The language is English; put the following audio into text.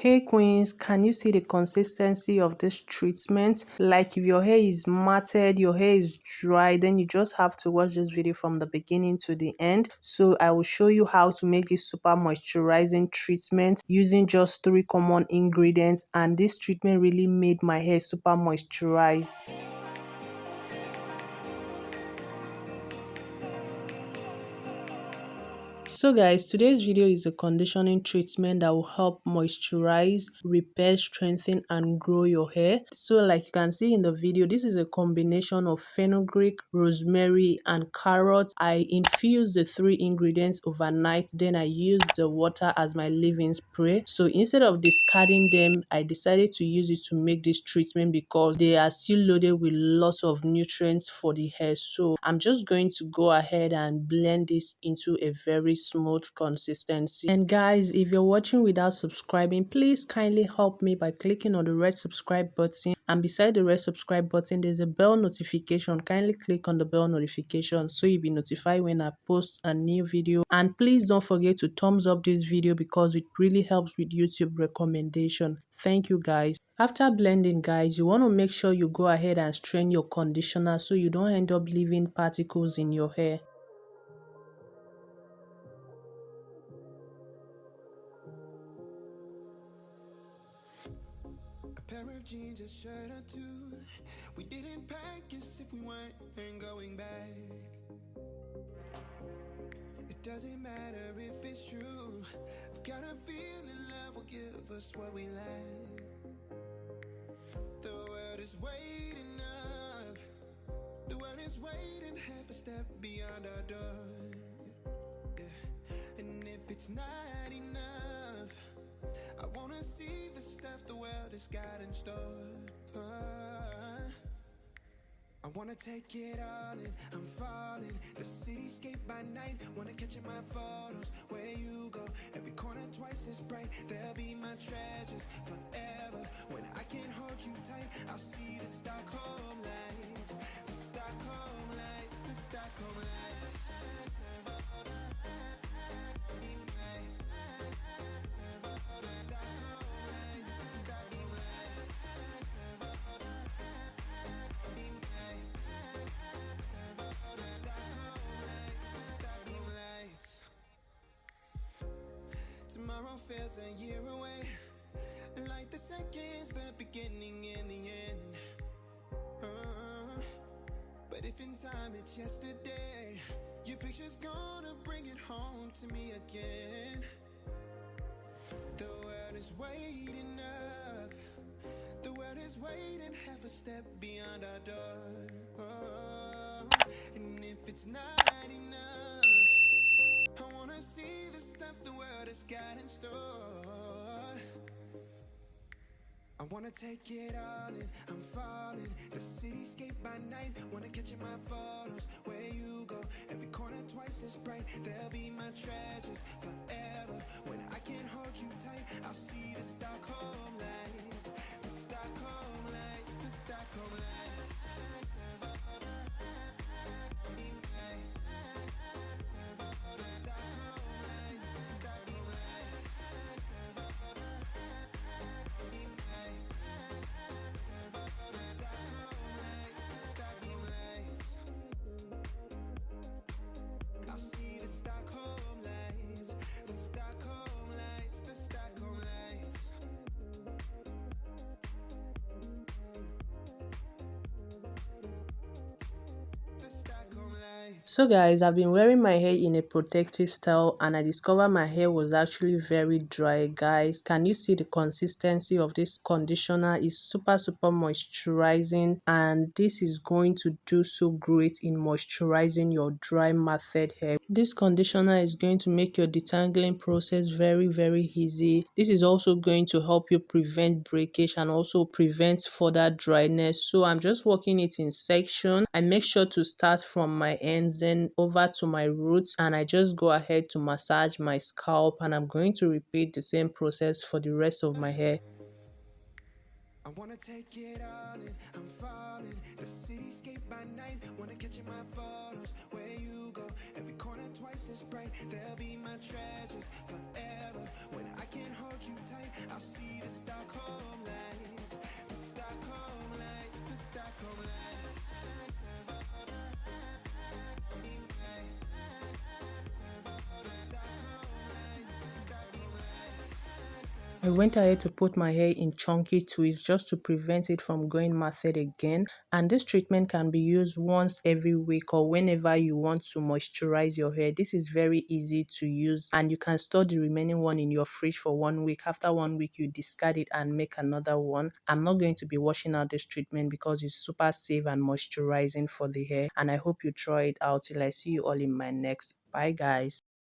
Hey queens, can you see the consistency of this treatment? Like if your hair is matted, your hair is dry, then you just have to watch this video from the beginning to the end. So I will show you how to make this super moisturizing treatment using just 3 common ingredients, and this treatment really made my hair super moisturized. So guys, today's video is a conditioning treatment that will help moisturize, repair, strengthen and grow your hair. So like you can see in the video, this is a combination of fenugreek, rosemary and carrot. I infused the 3 ingredients overnight, then I used the water as my leave-in spray. So instead of discarding them, I decided to use it to make this treatment because they are still loaded with lots of nutrients for the hair. So I'm just going to go ahead and blend this into a very smooth consistency. And guys, if you're watching without subscribing, please kindly help me by clicking on the red subscribe button, and beside the red subscribe button there's a bell notification. Kindly click on the bell notification so you'll be notified when I post a new video. And please don't forget to thumbs up this video because it really helps with YouTube recommendation. Thank you guys. After blending guys, you want to make sure you go ahead and strain your conditioner so you don't end up leaving particles in your hair. Pair of jeans, a shirt or two. We didn't pack as if we weren't going back. It doesn't matter if it's true. I've got a feeling love will give us what we lack. The world is waiting up. The world is waiting half a step beyond our door. Yeah. And if it's not enough, I wanna see the stuff the world has got in store. I wanna take it all in, I'm falling. The cityscape by night, wanna catch in my photos. Where you go, every corner twice as bright. They'll be my treasures forever. When I can't hold you tight, I'll see the Stockholm lights. The Stockholm lights, the Stockholm lights. Tomorrow feels a year away, like the seconds, the beginning and the end. But if in time it's yesterday, your picture's gonna bring it home to me again. The world is waiting up. The world is waiting half a step beyond our door. And if it's not enough, I wanna see the stuff the world has got in store. I wanna take it all in, I'm falling. The cityscape by night, wanna catch in my photos. Where you go, every corner twice as bright. They'll be my treasures forever. When I can't hold you tight, I'll see the Stockholm lights. The Stockholm lights, the Stockholm lights. So guys, I've been wearing my hair in a protective style and I discovered my hair was actually very dry. Guys, can you see the consistency of this conditioner? Is super moisturizing, and this is going to do so great in moisturizing your dry matted hair. This conditioner is going to make your detangling process very easy. This is also going to help you prevent breakage and also prevent further dryness. So I'm just working it in section. I make sure to start from my ends, then over to my roots, and I just go ahead to massage my scalp, and I'm going to repeat the same process for the rest of my hair. I wanna take it all in, I'm falling. The cityscape by night, wanna catch in my photos. Where you go, every corner twice as bright. They'll be my treasures forever. When I can't hold you tight, I'll see I went ahead to put my hair in chunky twists just to prevent it from going matted again. And this treatment can be used once every week or whenever you want to moisturize your hair. This is very easy to use and you can store the remaining one in your fridge for 1 week. After 1 week, you discard it and make another one. I'm not going to be washing out this treatment because it's super safe and moisturizing for the hair. And I hope you try it out till I see you all in my next. Bye guys.